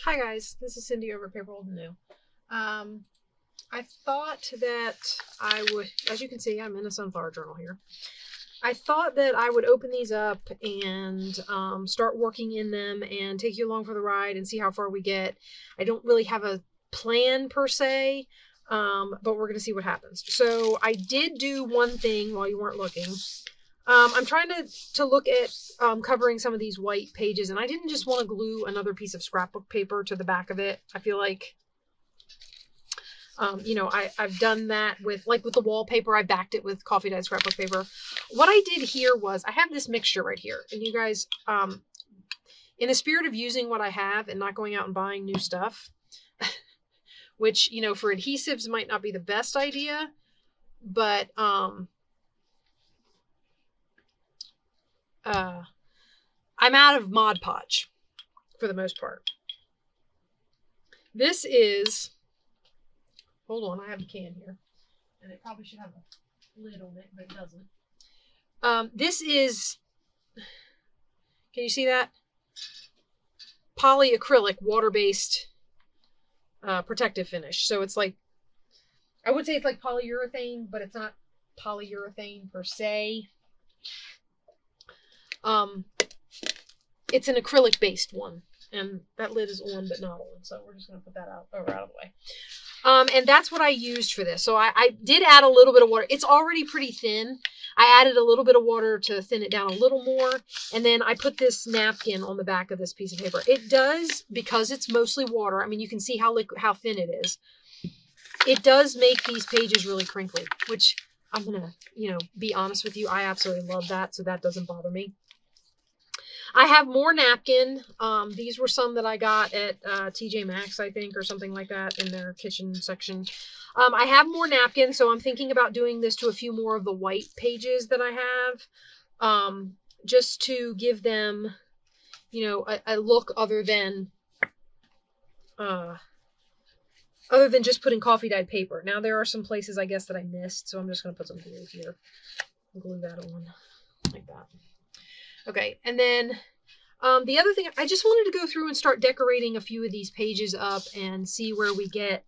Hi guys, this is Cindy over at paper.old.new. I thought that I would, as you can see, I'm in a sunflower journal here. I thought that I would open these up and start working in them and take you along for the ride and see how far we get. I don't really have a plan per se, but we're going to see what happens. So I did do one thing while you weren't looking. I'm trying to look at covering some of these white pages, and I didn't just want to glue another piece of scrapbook paper to the back of it. I feel like, I've done that with the wallpaper. I backed it with coffee dyed scrapbook paper. What I did here was I have this mixture right here, and you guys, in the spirit of using what I have and not going out and buying new stuff, which, for adhesives might not be the best idea, but I'm out of Mod Podge for the most part. This is, hold on, I have a can here, and it probably should have a lid on it, but it doesn't. This is, can you see that? Polyacrylic water-based protective finish. So it's like, I would say it's like polyurethane, but it's not polyurethane per se. It's an acrylic-based one, and that lid is on but not on, so we're just going to put that out of the way. And that's what I used for this. So I did add a little bit of water. It's already pretty thin. I added a little bit of water to thin it down a little more, and then I put this napkin on the back of this piece of paper. It does, because it's mostly water, I mean, you can see how thin it is. It does make these pages really crinkly, which I'm going to, be honest with you, I absolutely love that, so that doesn't bother me. I have more napkin. These were some that I got at TJ Maxx, I think, or something like that in their kitchen section. I have more napkin, so I'm thinking about doing this to a few more of the white pages that I have, just to give them, a look other than just putting coffee dyed paper. Now there are some places I guess that I missed, so I'm just going to put some glue here. Glue that on like that. Okay, and then the other thing, I just wanted to go through and start decorating a few of these pages up and see where we get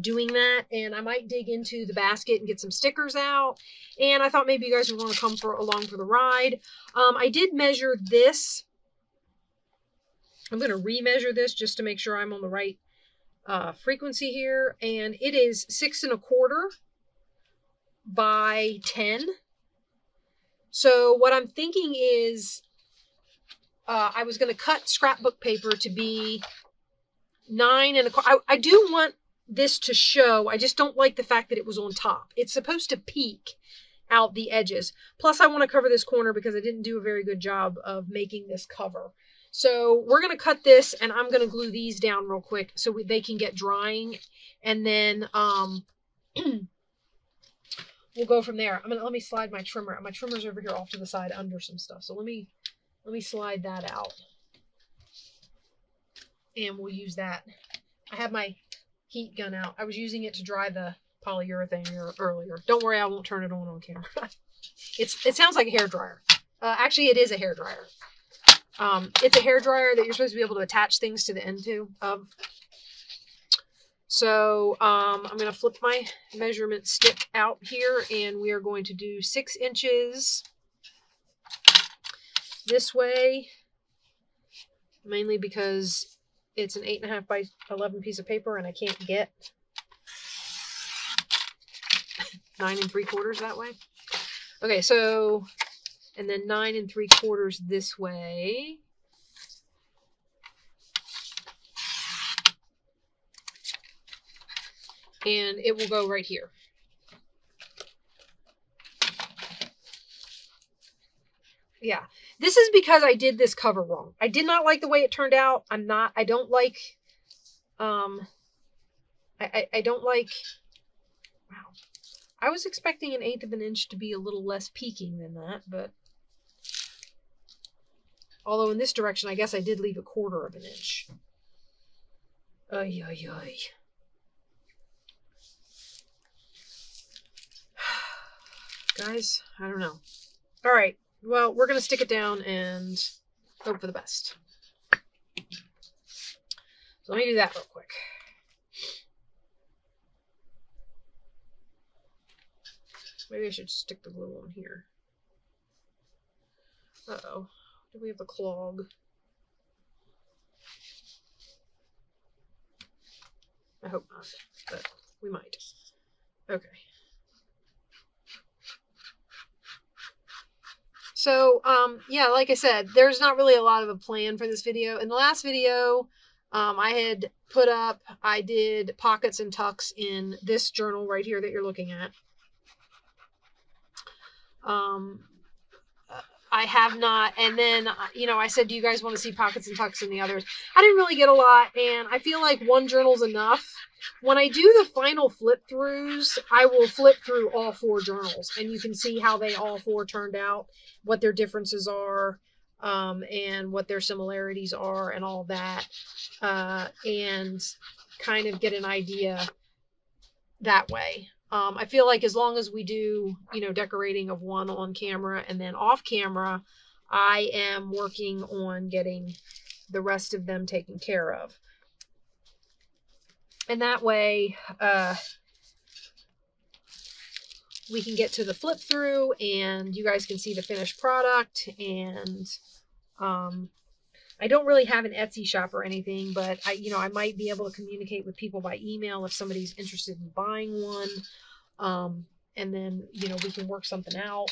doing that. And I might dig into the basket and get some stickers out. And I thought maybe you guys would want to come along for the ride. I did measure this. I'm going to remeasure this just to make sure I'm on the right frequency here. And it is 6 1/4 by 10. So what I'm thinking is I was going to cut scrapbook paper to be 9 1/4. I do want this to show. I just don't like the fact that it was on top. It's supposed to peek out the edges. Plus, I want to cover this corner because I didn't do a very good job of making this cover. So we're going to cut this, and I'm going to glue these down real quick so they can get drying. And then we'll go from there. Let me slide my trimmer. My trimmer's over here off to the side under some stuff. So let me slide that out. And we'll use that. I have my heat gun out. I was using it to dry the polyurethane earlier. Don't worry, I won't turn it on camera. It sounds like a hairdryer. Actually, it is a hairdryer. It's a hairdryer that you're supposed to be able to attach things to the end of. So I'm going to flip my measurement stick out here, and we are going to do 6 inches this way, mainly because it's an 8 1/2 by 11 piece of paper, and I can't get 9 3/4 that way. Okay, so, and then 9 3/4 this way. And it will go right here. Yeah, this is because I did this cover wrong. I did not like the way it turned out. I don't like, I don't like, wow. I was expecting an 1/8 of an inch to be a little less peaking than that, but, although in this direction, I guess I did leave 1/4 of an inch. Ay, ay, ay. Guys, I don't know. All right. Well, we're going to stick it down and hope for the best. So let me do that real quick. Maybe I should stick the glue on here. Uh-oh. Do we have a clog? I hope not, but we might. Okay. So, yeah, like I said, there's not really a lot of a plan for this video. In the last video, I had put up, I did pockets and tucks in this journal right here that you're looking at. I have not, and then, you know, I said, do you guys want to see pockets and tucks in the others? I didn't really get a lot, and I feel like one journal's enough. When I do the final flip throughs, I will flip through all 4 journals, and you can see how they all 4 turned out, what their differences are, and what their similarities are, and all that, and kind of get an idea that way. I feel like as long as we do, you know, decorating of one on camera and then off camera, I am working on getting the rest of them taken care of. And that way, we can get to the flip through and you guys can see the finished product. And, I don't really have an Etsy shop or anything, but I might be able to communicate with people by email if somebody's interested in buying one. And then, you know, we can work something out.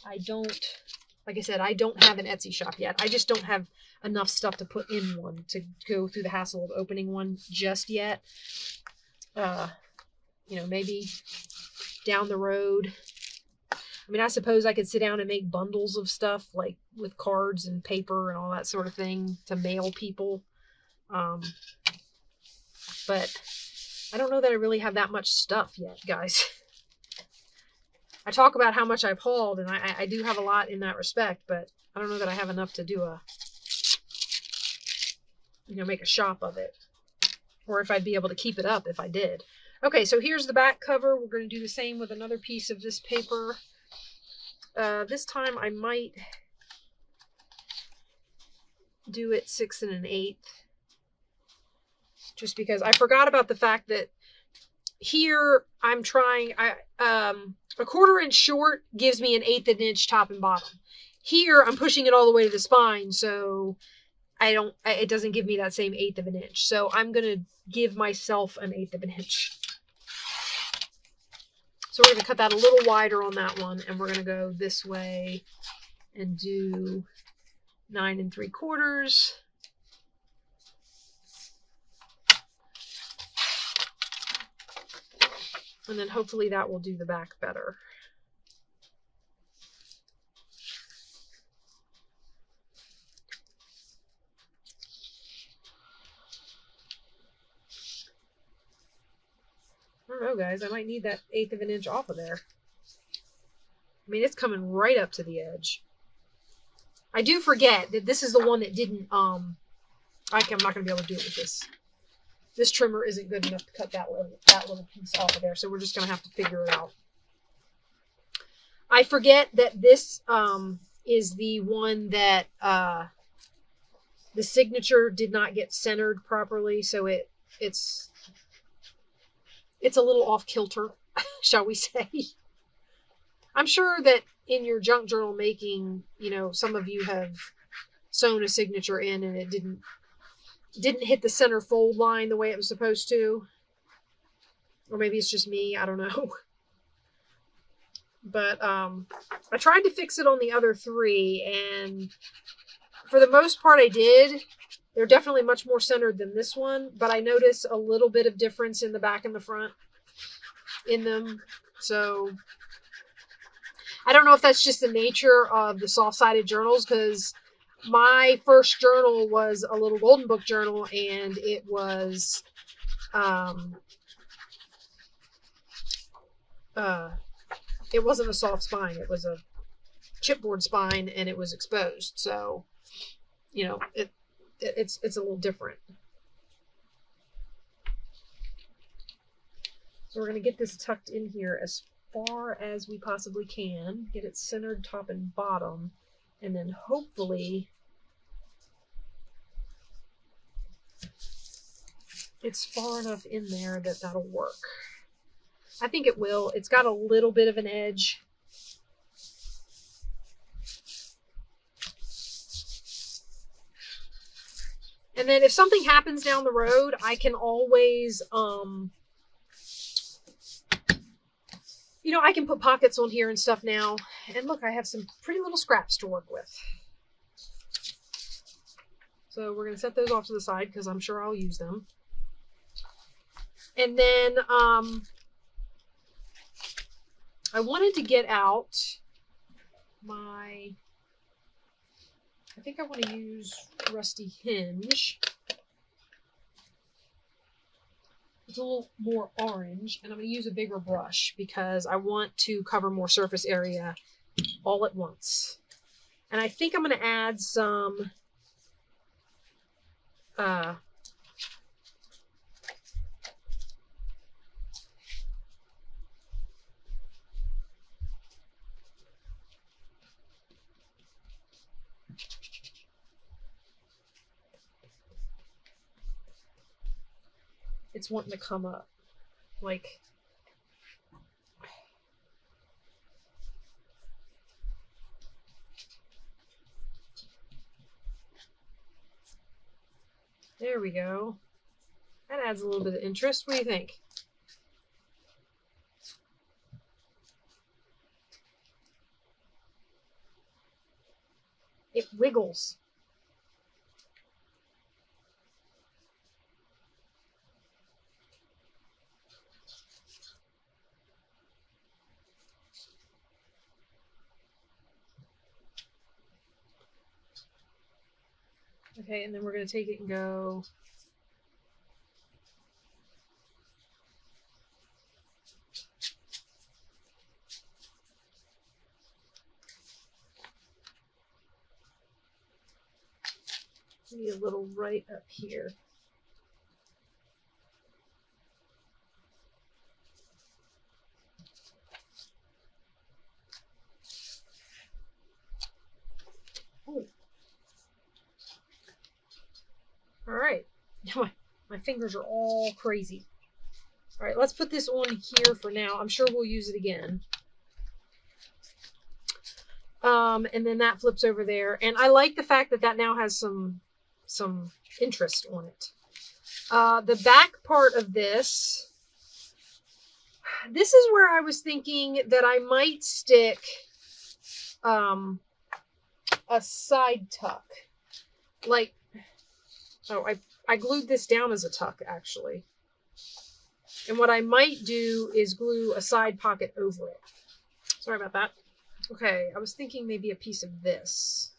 Like I said, I don't have an Etsy shop yet. I just don't have enough stuff to put in one to go through the hassle of opening one just yet. You know, maybe down the road. I mean, I suppose I could sit down and make bundles of stuff, like with cards and paper and all that sort of thing to mail people. But I don't know that I really have that much stuff yet, guys. I talk about how much I've hauled, and I do have a lot in that respect, but I don't know that I have enough to do make a shop of it. Or if I'd be able to keep it up if I did. Okay, so here's the back cover. We're going to do the same with another piece of this paper. This time I might do it 6 1/8. Just because I forgot about the fact that here I'm trying, a 1/4 inch short gives me an 1/8 inch top and bottom. Here I'm pushing it all the way to the spine, so it doesn't give me that same 1/8 inch. So I'm going to give myself an 1/8 inch. So we're going to cut that a little wider on that one, and we're going to go this way and do 9 3/4. And then hopefully that will do the back better. I don't know, guys. I might need that 1/8 inch off of there. I mean, it's coming right up to the edge. I do forget that this is the one that didn't, I'm not going to be able to do it with this. This trimmer isn't good enough to cut that little piece off of there, so we're just going to have to figure it out. I forget that this is the one that the signature did not get centered properly, so it's a little off kilter, shall we say. I'm sure that in your junk journal making, you know, some of you have sewn a signature in and it didn't hit the center fold line the way it was supposed to. Or maybe it's just me, I don't know. But I tried to fix it on the other 3, and for the most part I did. They're definitely much more centered than this one, but I noticed a little bit of difference in the back and the front in them. So I don't know if that's just the nature of the soft-sided journals, because my first journal was a little golden book journal, and it was it wasn't a soft spine. It was a chipboard spine, and it was exposed. So, you know, it's a little different. So we're going to get this tucked in here as far as we possibly can. Get it centered top and bottom. And then hopefully it's far enough in there that that'll work. I think it will. It's got a little bit of an edge. And then if something happens down the road, I can always, you know, I can put pockets on here and stuff now. And look, I have some pretty little scraps to work with. So we're going to set those off to the side because I'm sure I'll use them. And then I wanted to get out my, I think I want to use Rusty Hinge. It's a little more orange, and I'm going to use a bigger brush because I want to cover more surface area all at once. And I think I'm going to add some it's wanting to come up like there we go. That adds a little bit of interest. What do you think? It wiggles. Okay, and then we're going to take it and go maybe a little right up here. Ooh. All right. My fingers are all crazy. All right, let's put this on here for now. I'm sure we'll use it again. And then that flips over there. And I like the fact that that now has some interest on it. The back part of this is where I was thinking that I might stick a side tuck. Like, oh, I glued this down as a tuck, actually. And what I might do is glue a side pocket over it. Sorry about that. Okay, I was thinking maybe a piece of this.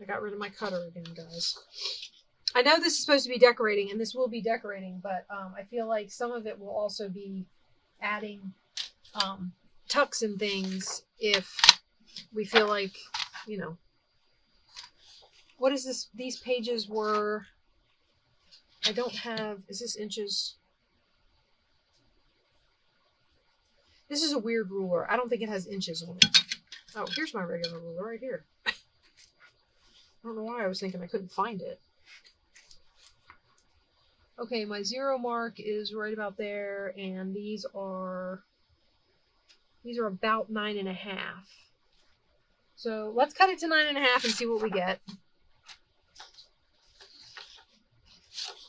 I got rid of my cutter again, guys. I know this is supposed to be decorating, and this will be decorating, but I feel like some of it will also be adding tucks and things if we feel like, you know. What is this? These pages were, I don't have, is this inches? This is a weird ruler. I don't think it has inches on it. Oh, here's my regular ruler right here. I don't know why I was thinking I couldn't find it. Okay, my zero mark is right about there, and these are about 9.5. So let's cut it to 9.5 and see what we get.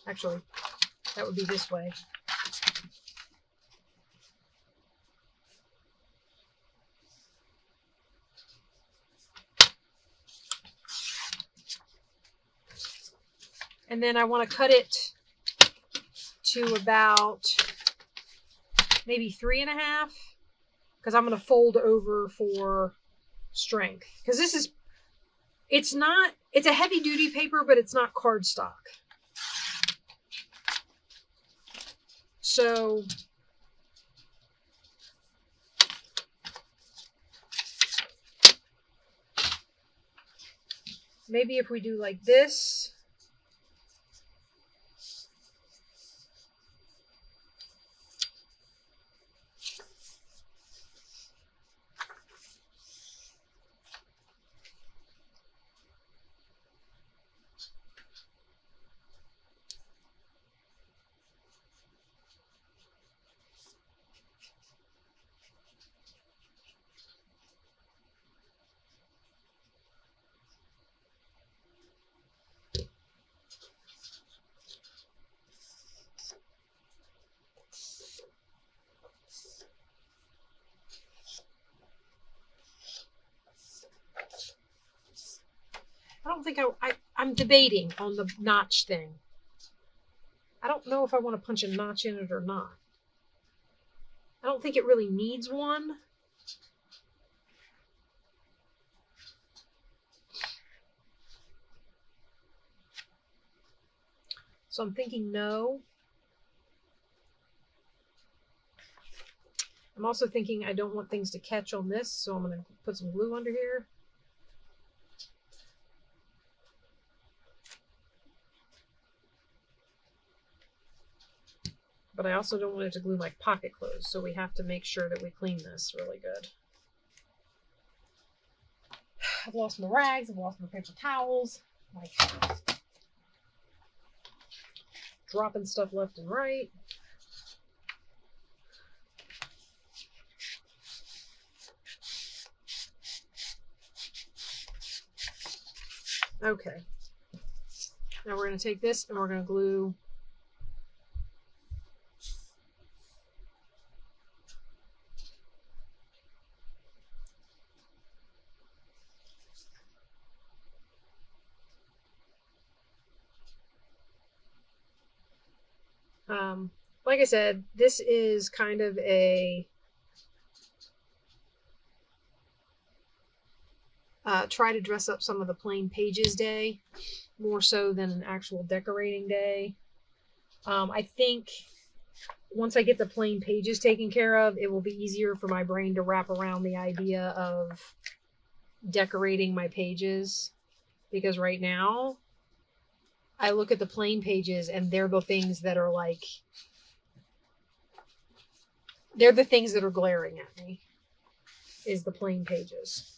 Actually, that would be this way. And then I want to cut it to about maybe 3.5, because I'm going to fold over for strength. Because this is, it's a heavy duty paper, but it's not cardstock. So maybe if we do like this, think I'm debating on the notch thing. I don't know if I want to punch a notch in it or not. I don't think it really needs one. So I'm thinking no. I'm also thinking I don't want things to catch on this, so I'm going to put some glue under here. But I also don't want it to glue my pocket closed, so we have to make sure that we clean this really good. I've lost my rags, I've lost my paper towels, like dropping stuff left and right. Okay. Now we're going to take this and we're going to glue like I said, this is kind of a try to dress up some of the plain pages day, more so than an actual decorating day. I think once I get the plain pages taken care of, it will be easier for my brain to wrap around the idea of decorating my pages. Because right now, I look at the plain pages and they're the things that are like, they're the things that are glaring at me, is the plain pages.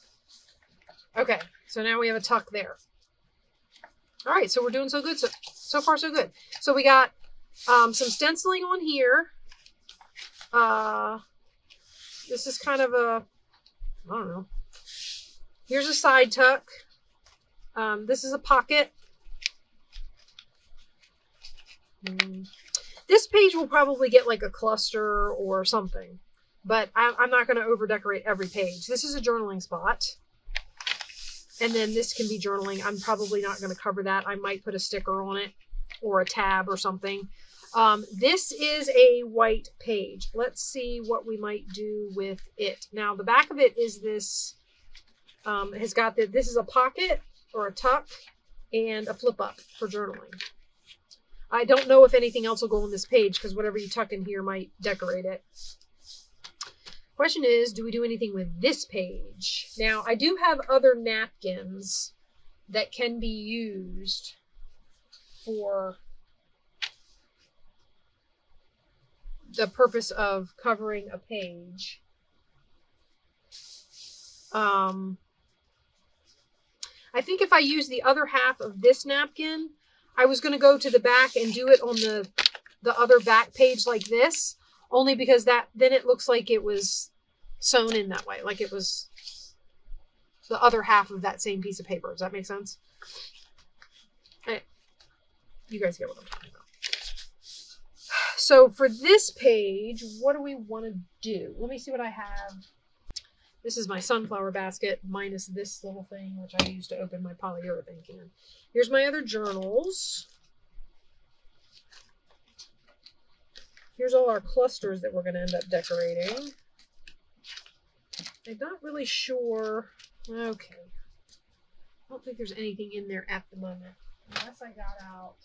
Okay, so now we have a tuck there. All right, so we're doing so good. So far, so good. So we got some stenciling on here. This is kind of a, I don't know. Here's a side tuck. This is a pocket. This page will probably get like a cluster or something, but I'm not going to over decorate every page. This is a journaling spot. And then this can be journaling. I'm probably not going to cover that. I might put a sticker on it or a tab or something. This is a white page. Let's see what we might do with it. Now, the back of it is this, has got this is a pocket or a tuck and a flip up for journaling. I don't know if anything else will go on this page because whatever you tuck in here might decorate it. Question is, do we do anything with this page? Now, I do have other napkins that can be used for the purpose of covering a page. I think if I use the other half of this napkin, I was going to go to the back and do it on the other back page like this, only because then it looks like it was sewn in that way, like it was the other half of that same piece of paper. Does that make sense? You guys get what I'm talking about. So for this page, what do we want to do? Let me see what I have. This is my sunflower basket minus this little thing, which I use to open my polyurethane can. Here's my other journals. Here's all our clusters that we're going to end up decorating. I'm not really sure. Okay. I don't think there's anything in there at the moment. Unless I got out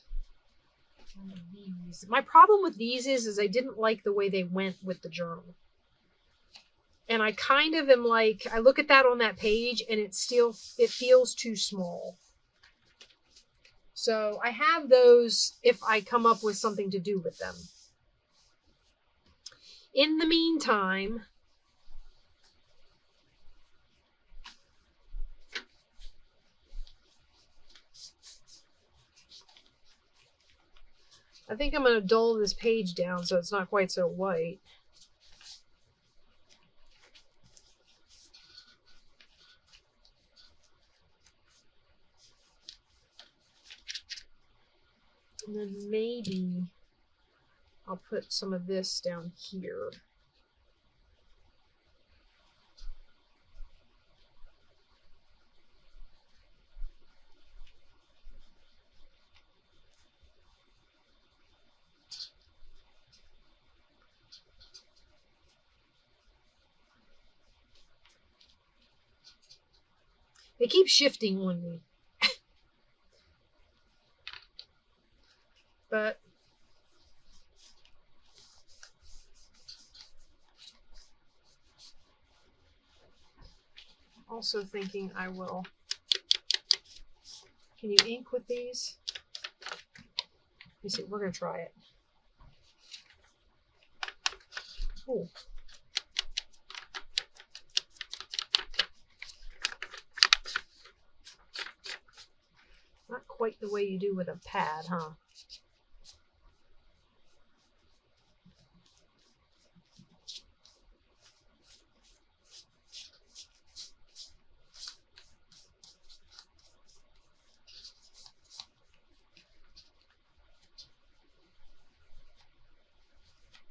one of these. My problem with these is I didn't like the way they went with the journal. And I kind of am like, I look at that on that page and it feels too small. So I have those if I come up with something to do with them. In the meantime, I think I'm going to dull this page down so it's not quite so white. And then maybe I'll put some of this down here. They keep shifting on me. But also thinking I will. Can you ink with these? Let me see. We're going to try it. Ooh. Not quite the way you do with a pad, huh?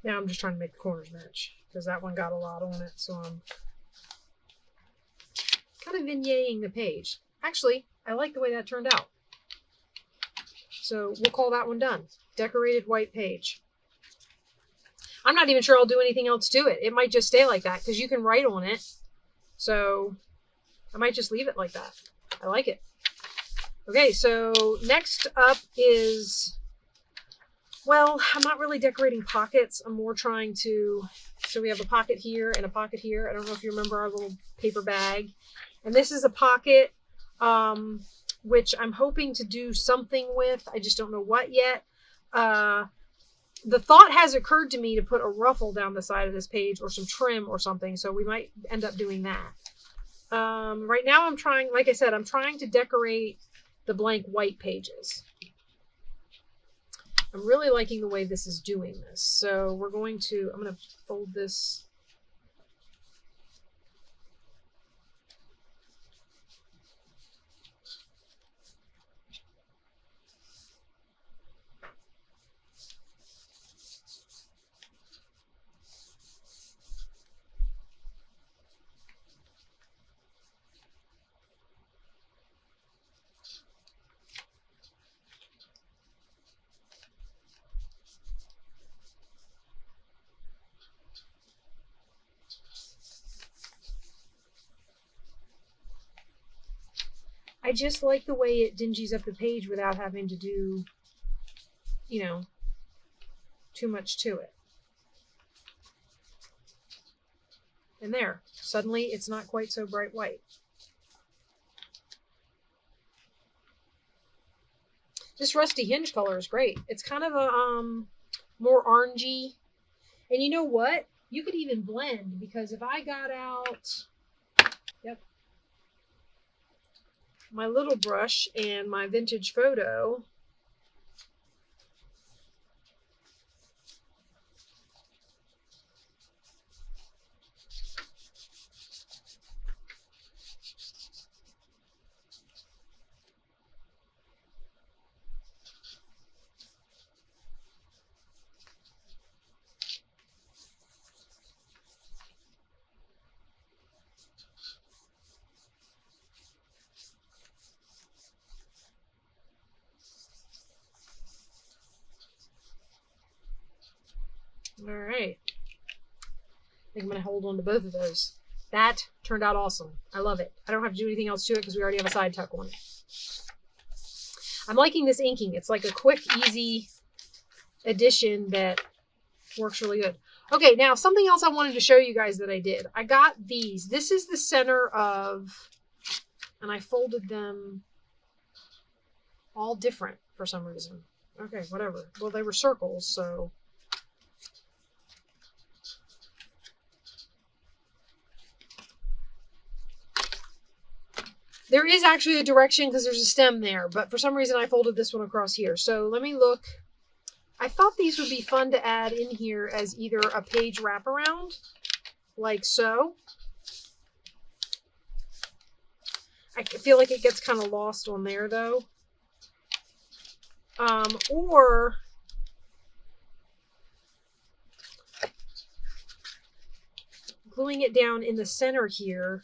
Now I'm just trying to make the corners match because that one got a lot on it, so I'm kind of vignetting the page. Actually, I like the way that turned out. So we'll call that one done. Decorated white page. I'm not even sure I'll do anything else to it. It might just stay like that because you can write on it. So I might just leave it like that. I like it. Okay, so next up is, well, I'm not really decorating pockets. I'm more trying to, so we have a pocket here and a pocket here. I don't know if you remember our little paper bag. And this is a pocket, which I'm hoping to do something with. I just don't know what yet. The thought has occurred to me to put a ruffle down the side of this page or some trim or something. So we might end up doing that. Right now I'm trying, like I said, I'm trying to decorate the blank white pages. I'm really liking the way this is doing this. So we're going to, I'm going to fold this. I just like the way it dingies up the page without having to do, you know, too much to it. And there, suddenly it's not quite so bright white. This rusty hinge color is great. It's kind of a more orangey. And you know what? You could even blend, because if I got out, yep, my little brush and my vintage photo, all right. I think I'm going to hold on to both of those. That turned out awesome. I love it. I don't have to do anything else to it because we already have a side tuck on it. I'm liking this inking. It's like a quick, easy addition that works really good. Okay, now something else I wanted to show you guys that I did. I got these. This is the center of, and I folded them all different for some reason. Okay, whatever. Well, they were circles, so. There is actually a direction because there's a stem there, but for some reason I folded this one across here. So let me look. I thought these would be fun to add in here as either a page wraparound, like so. I feel like it gets kind of lost on there though. Or gluing it down in the center here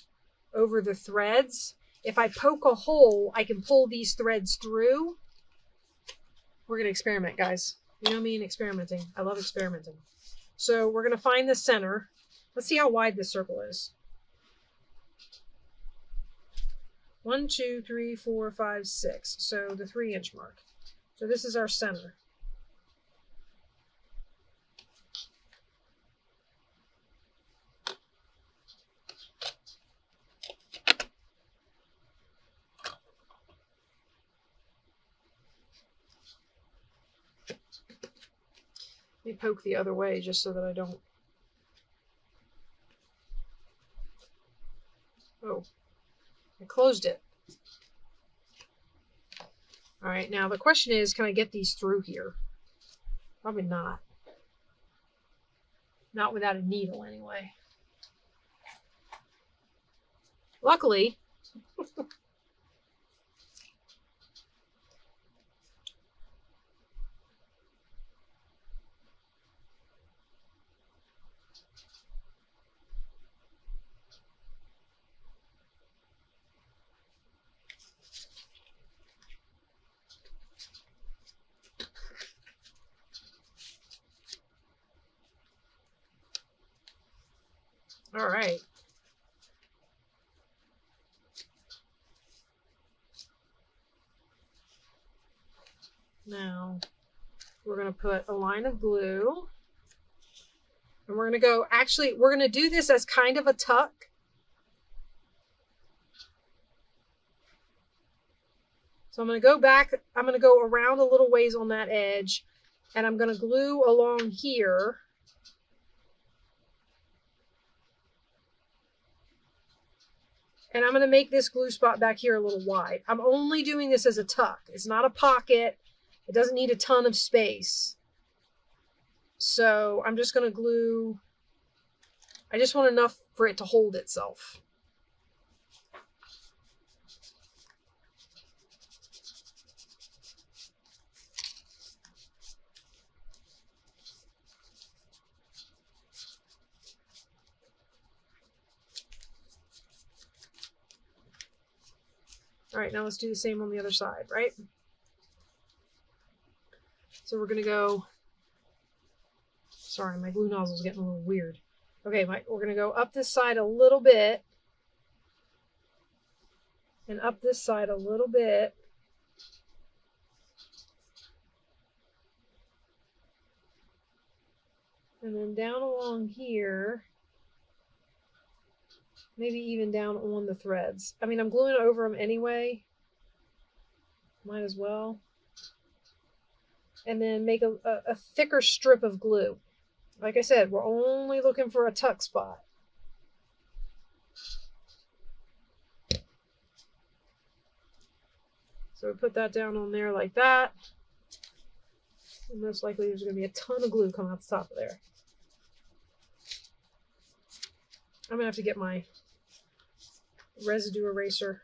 over the threads. If I poke a hole, I can pull these threads through. We're going to experiment, guys. You know me and experimenting. I love experimenting. So we're going to find the center. Let's see how wide this circle is. 1, 2, 3, 4, 5, 6. So the 3-inch mark. So this is our center. Let me poke the other way just so that I don't. Oh, I closed it. All right, now the question is, can I get these through here? Probably not. Not without a needle, anyway. Luckily, all right. Now, we're going to put a line of glue. And we're going to go, actually, we're going to do this as kind of a tuck. So I'm going to go back, I'm going to go around a little ways on that edge, and I'm going to glue along here. And I'm going to make this glue spot back here a little wide. I'm only doing this as a tuck. It's not a pocket. It doesn't need a ton of space. So I'm just going to glue. I just want enough for it to hold itself. All right, now let's do the same on the other side, right? So we're going to go, sorry, my glue nozzle's getting a little weird. Okay, we're going to go up this side a little bit and up this side a little bit. And then down along here, maybe even down on the threads. I mean, I'm gluing over them anyway. Might as well. And then make a thicker strip of glue. Like I said, we're only looking for a tuck spot. So we put that down on there like that. And most likely there's going to be a ton of glue coming out the top of there. I'm going to have to get my residue eraser.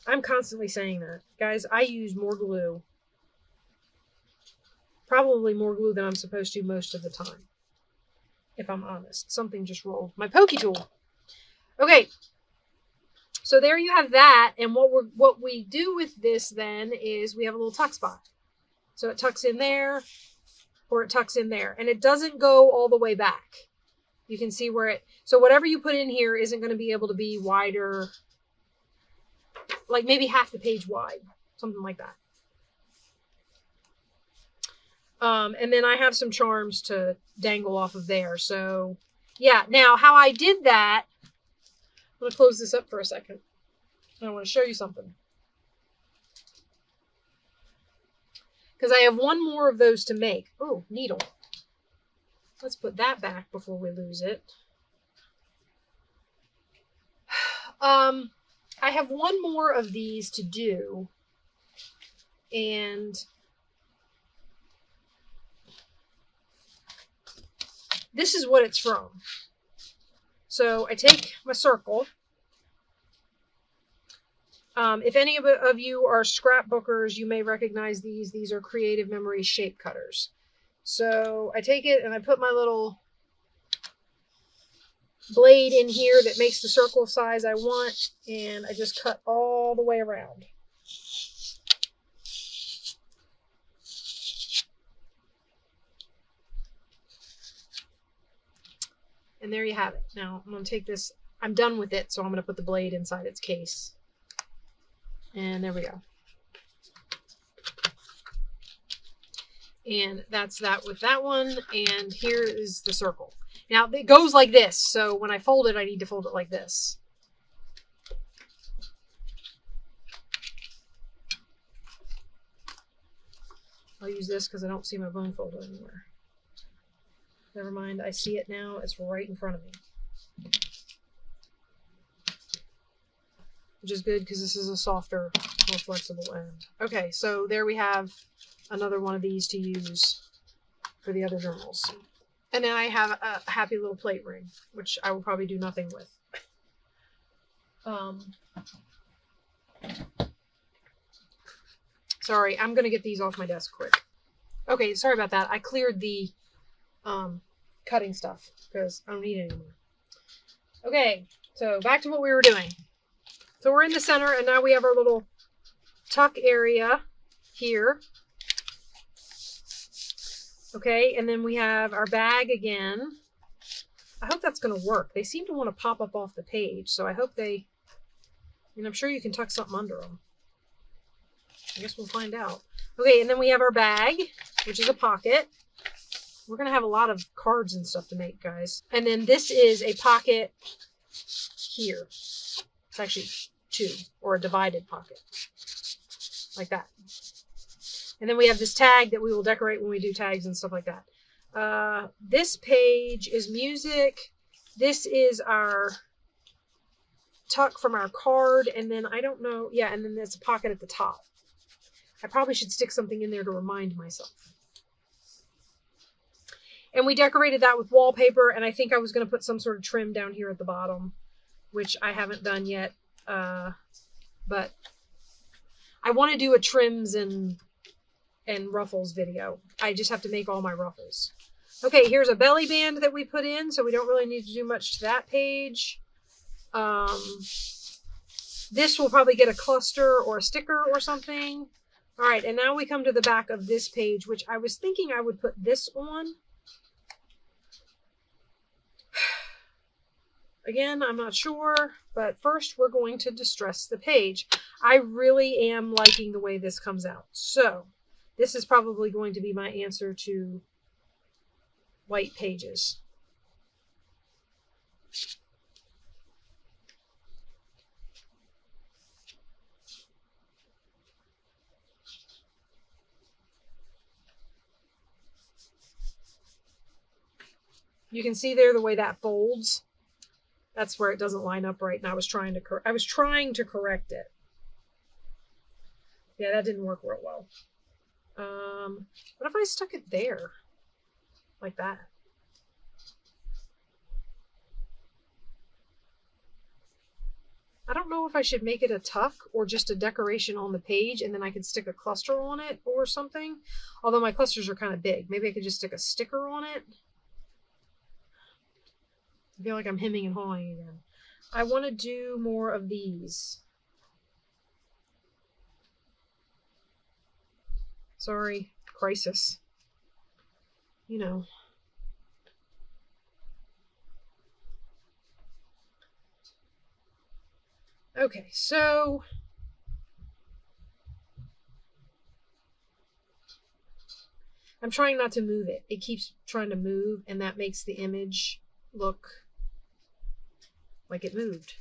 I'm constantly saying that. Guys, I use more glue. Probably more glue than I'm supposed to most of the time. If I'm honest. Something just rolled. My pokey tool. Okay. So there you have that. And what we do with this then is we have a little tuck spot. So it tucks in there or it tucks in there. And it doesn't go all the way back. You can see where it... So whatever you put in here isn't going to be able to be wider. Like maybe half the page wide. Something like that. And then I have some charms to dangle off of there. So, yeah. Now, how I did that... I'm going to close this up for a second. I want to show you something. Because I have one more of those to make. Oh, needle. Let's put that back before we lose it. I have one more of these to do. And this is what it's from. So I take my circle. If any of you are scrapbookers, you may recognize these. These are Creative Memories shape cutters. So I take it and I put my little blade in here that makes the circle size I want, and I just cut all the way around. And there you have it. Now I'm going to take this, I'm done with it, so I'm going to put the blade inside its case. And there we go. And that's that with that one. And here is the circle. Now, it goes like this. So when I fold it, I need to fold it like this. I'll use this because I don't see my bone folder anywhere. Never mind, I see it now. It's right in front of me. Which is good because this is a softer, more flexible end. Okay, so there we have another one of these to use for the other journals. And then I have a happy little plate ring, which I will probably do nothing with. Sorry, I'm going to get these off my desk quick. Okay, sorry about that. I cleared the cutting stuff because I don't need it anymore. Okay, so back to what we were doing. So we're in the center, and now we have our little tuck area here. Okay, and then we have our bag again. I hope that's going to work. They seem to want to pop up off the page, so I hope they... I mean, I'm sure you can tuck something under them. I guess we'll find out. Okay, and then we have our bag, which is a pocket. We're going to have a lot of cards and stuff to make, guys. And then this is a pocket here. It's actually two, or a divided pocket. Like that. And then we have this tag that we will decorate when we do tags and stuff like that. This page is music. This is our tuck from our card. And then I don't know. Yeah, and then there's a pocket at the top. I probably should stick something in there to remind myself. And we decorated that with wallpaper. And I think I was going to put some sort of trim down here at the bottom, which I haven't done yet. But I want to do a trims and ruffles video. I just have to make all my ruffles. Okay, here's a belly band that we put in, so we don't really need to do much to that page. This will probably get a cluster or a sticker or something. All right, and now we come to the back of this page, which I was thinking I would put this on. Again, I'm not sure, but first we're going to distress the page. I really am liking the way this comes out. So this is probably going to be my answer to white pages. You can see there the way that folds. That's where it doesn't line up right, and I was trying to correct it. Yeah, that didn't work real well. What if I stuck it there? Like that. I don't know if I should make it a tuck or just a decoration on the page, and then I could stick a cluster on it or something. Although my clusters are kind of big. Maybe I could just stick a sticker on it. I feel like I'm hemming and hawing again. I want to do more of these. Sorry, crisis. You know. Okay, so I'm trying not to move it. It keeps trying to move, and that makes the image look like it moved.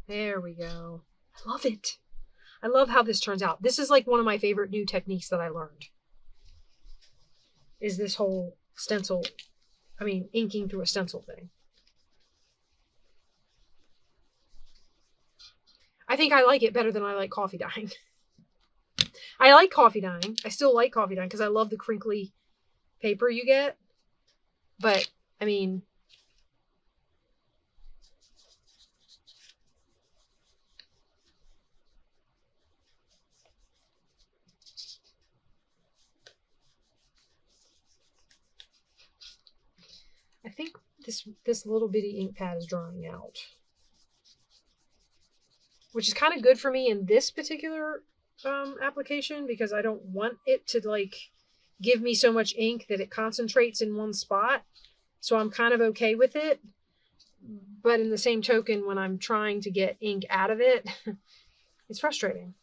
There we go. I love it. I love how this turns out. This is like one of my favorite new techniques that I learned. Is this whole stencil, inking through a stencil thing. I think I like it better than I like coffee dyeing. I like coffee dyeing. I still like coffee dyeing because I love the crinkly paper you get. But, I think this little bitty ink pad is drying out. Which is kind of good for me in this particular application because I don't want it to give me so much ink that it concentrates in one spot. So I'm kind of okay with it. But in the same token, when I'm trying to get ink out of it, it's frustrating.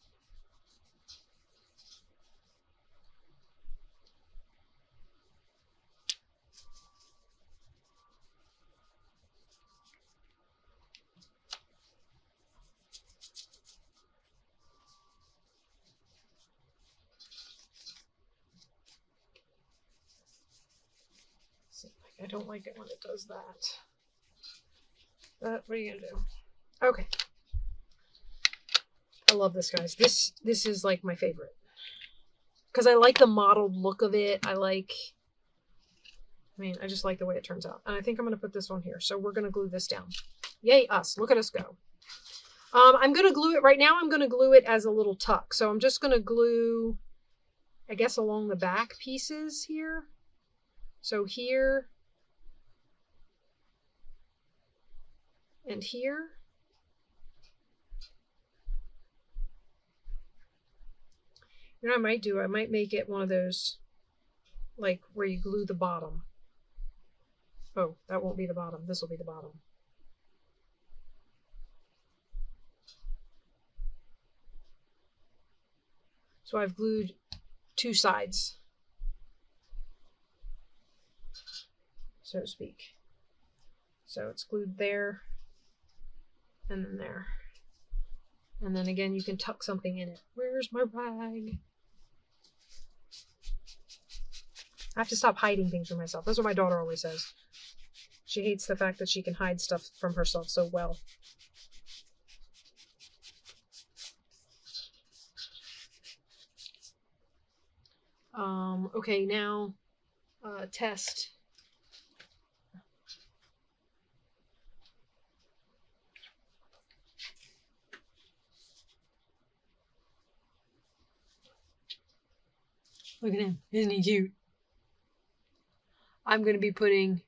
I don't like it when it does that. But what are you gonna do? Okay. I love this, guys. This is like my favorite. Because I like the mottled look of it. I just like the way it turns out. And I think I'm going to put this one here. So we're going to glue this down. Yay, us. Look at us go. I'm going to glue it right now. I'm going to glue it as a little tuck. So I'm just going to glue, I guess, along the back pieces here. So here and here. You know what I might do? I might make it one of those, like, where you glue the bottom. Oh, that won't be the bottom. This will be the bottom. So I've glued two sides, so to speak. So it's glued there and then there. And then again, you can tuck something in it. Where's my rag? I have to stop hiding things from myself. That's what my daughter always says. She hates the fact that she can hide stuff from herself so well. Okay, now test. Look at him. Isn't he cute? I'm going to be putting,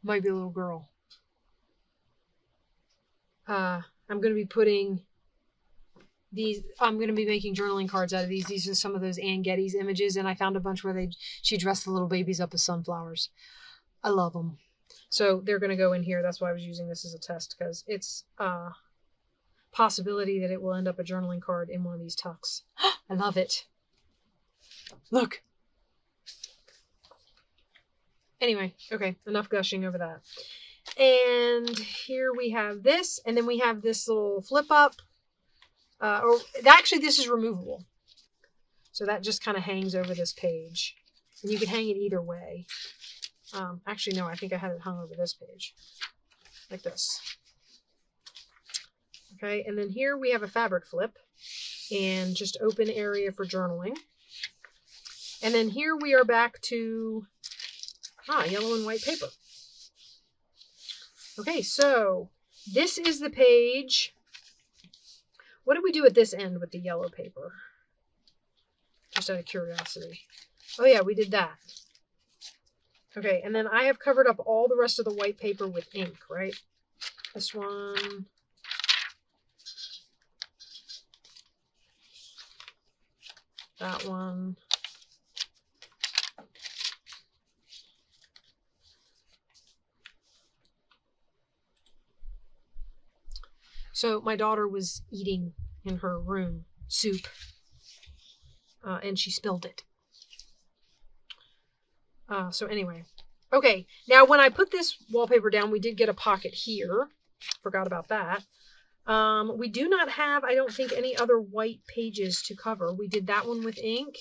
might be a little girl. I'm going to be putting these, I'm going to be making journaling cards out of these. These are some of those Ann Getty's images, and I found a bunch where she dressed the little babies up as sunflowers. I love them. So they're going to go in here. That's why I was using this as a test, because it's a possibility that it will end up a journaling card in one of these tucks. I love it. Look. Anyway, okay, enough gushing over that. And here we have this, and then we have this little flip up. Actually, this is removable. So that just kind of hangs over this page. And you can hang it either way. Actually, no, I think I had it hung over this page. Like this. Okay, and then here we have a fabric flip. And just open area for journaling. And then here we are back to yellow and white paper. Okay, so this is the page. What did we do at this end with the yellow paper? Just out of curiosity. Oh yeah, we did that. Okay, and then I have covered up all the rest of the white paper with ink, right? This one. That one. So my daughter was eating in her room soup, and she spilled it. So anyway, okay. Now when I put this wallpaper down, we did get a pocket here. Forgot about that. We do not have, I don't think, any other white pages to cover. We did that one with ink,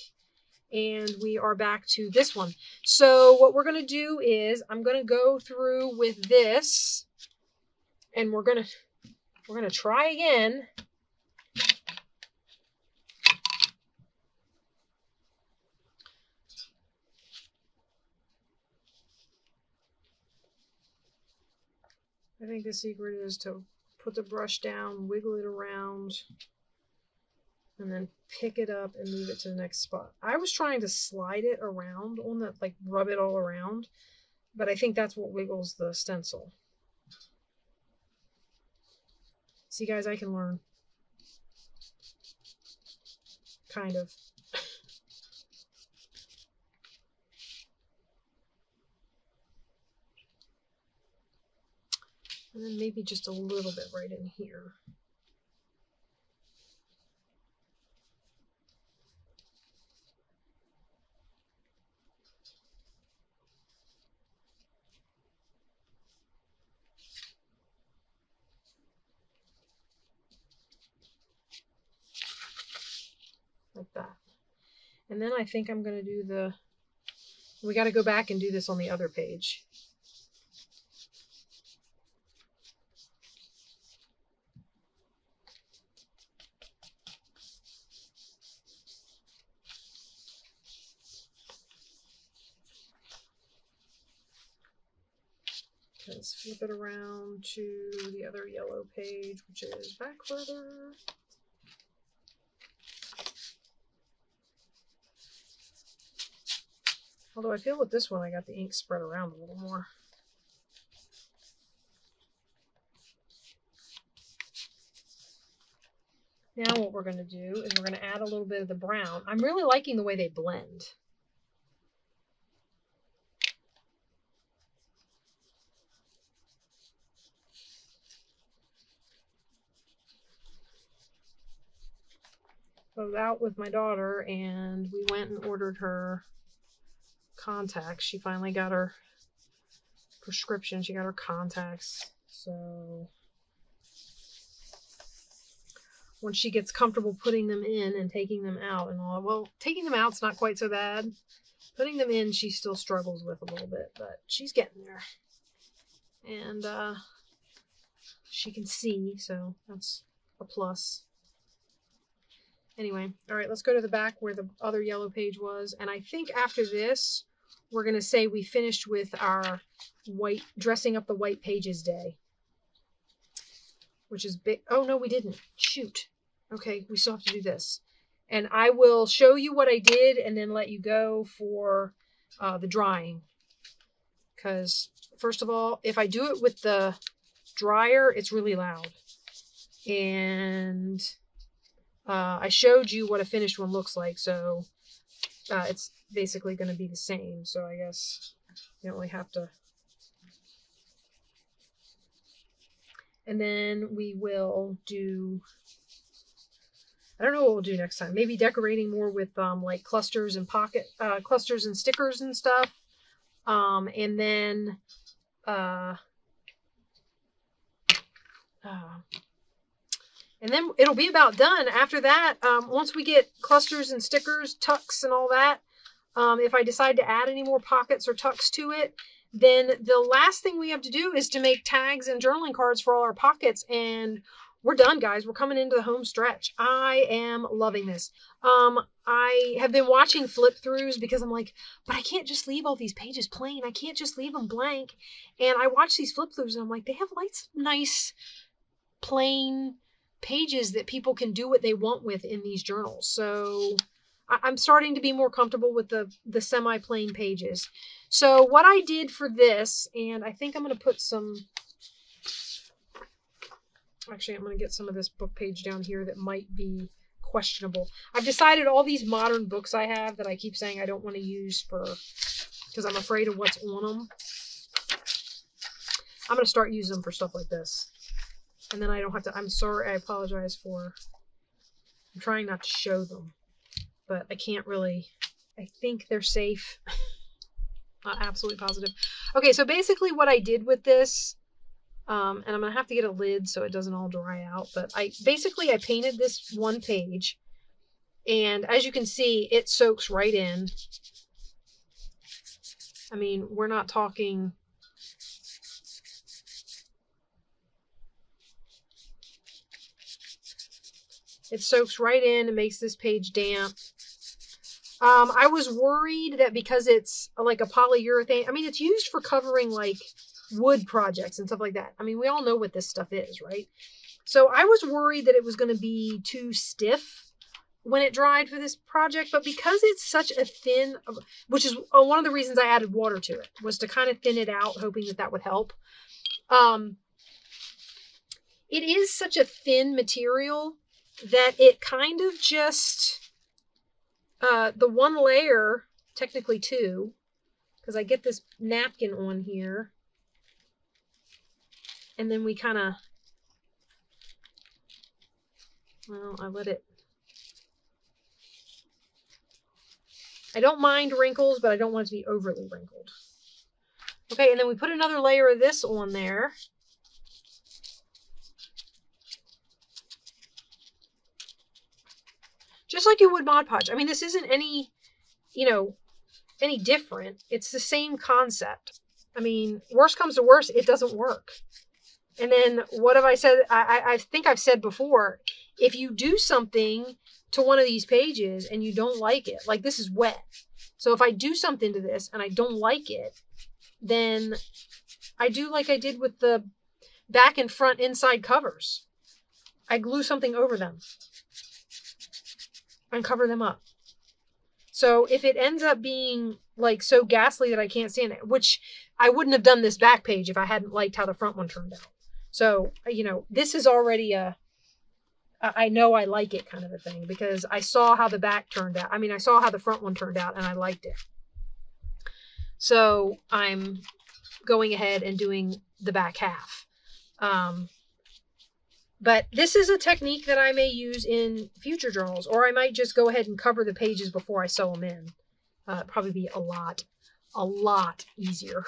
and we are back to this one. So what we're going to do is I'm going to go through with this, and we're going to try again. I think the secret is to put the brush down, wiggle it around, and then pick it up and move it to the next spot. I was trying to slide it around on the, like, rub it all around, but I think that's what wiggles the stencil. See, guys, I can learn. Kind of. And then maybe just a little bit right in here. Like that. And then I think I'm going to do the We got to go back and do this on the other page. Let's flip it around to the other yellow page, which is back further. Although I feel with this one, I got the ink spread around a little more. Now what we're going to do is we're going to add a little bit of the brown. I'm really liking the way they blend. I was out with my daughter and we went and ordered her contacts. She finally got her prescription. She got her contacts. So once she gets comfortable putting them in and taking them out and all, well, taking them out's not quite so bad. Putting them in, she still struggles with a little bit, but she's getting there. And she can see, so that's a plus. Anyway, all right, let's go to the back where the other yellow page was. And I think after this, we're going to say we finished with our white, dressing up the white pages day. Which is big. Oh, no, we didn't. Shoot. Okay, we still have to do this. And I will show you what I did and then let you go for the drying. Because, first of all, if I do it with the dryer, it's really loud. And I showed you what a finished one looks like, so it's basically going to be the same. So I guess you don't really have to. And then we will do, I don't know what we'll do next time. Maybe decorating more with like clusters and clusters and stickers and stuff. And then it'll be about done. After that, once we get clusters and stickers, tucks and all that, if I decide to add any more pockets or tucks to it, then the last thing we have to do is to make tags and journaling cards for all our pockets. And we're done, guys. We're coming into the home stretch. I am loving this. I have been watching flip throughs because I'm like, but I can't just leave all these pages plain. I can't just leave them blank. And I watch these flip throughs and I'm like, they have nice plain pages that people can do what they want with in these journals. So I'm starting to be more comfortable with the semi-plain pages. So what I did for this, and I think I'm going to put some, actually I'm going to get some of this book page down here that might be questionable. I've decided all these modern books I have that I keep saying I don't want to use because I'm afraid of what's on them. I'm going to start using them for stuff like this. And then I don't have to, I'm sorry, I apologize for, I'm trying not to show them. But I can't really, I think they're safe. Not absolutely positive. Okay, so basically what I did with this, and I'm going to have to get a lid so it doesn't all dry out, but I painted this one page, and as you can see, it soaks right in. I mean, we're not talking, it soaks right in and makes this page damp. I was worried that because it's like a polyurethane, I mean, it's used for covering like wood projects and stuff like that. I mean, we all know what this stuff is, right? So I was worried that it was going to be too stiff when it dried for this project, but because it's such a thin, which is one of the reasons I added water to it, was to kind of thin it out, hoping that that would help. It is such a thin material that it kind of just, the one layer, technically two, because I get this napkin on here, and then we kind of, well, I let it, I don't mind wrinkles, but I don't want it to be overly wrinkled. Okay, and then we put another layer of this on there. Just like you would Mod Podge. I mean, this isn't any, you know, any different. It's the same concept. I mean, worst comes to worst, it doesn't work. And then what have I said? I think I've said before, if you do something to one of these pages and you don't like it, like this is wet. So if I do something to this and I don't like it, then I do like I did with the back and front inside covers. I glue something over them and cover them up. So if it ends up being like so ghastly that I can't stand it, which I wouldn't have done this back page if I hadn't liked how the front one turned out. So, you know, this is already I know I like it kind of a thing, because I saw how the back turned out. I mean, I saw how the front one turned out and I liked it. So I'm going ahead and doing the back half. But this is a technique that I may use in future journals, or I might just go ahead and cover the pages before I sew them in. Probably be a lot easier.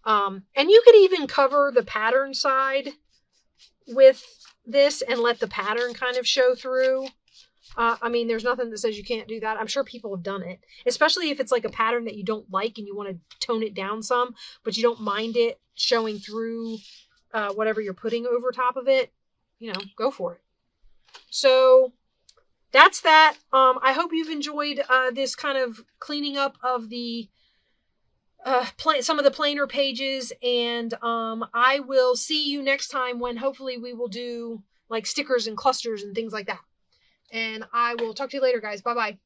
And you could even cover the pattern side with this and let the pattern kind of show through. I mean, there's nothing that says you can't do that. I'm sure people have done it, especially if it's like a pattern that you don't like and you want to tone it down some, but you don't mind it showing through whatever you're putting over top of it. You know, go for it. So that's that. I hope you've enjoyed this kind of cleaning up of the some of the plainer pages, and I will see you next time when hopefully we will do like stickers and clusters and things like that. And I will talk to you later, guys. Bye-bye.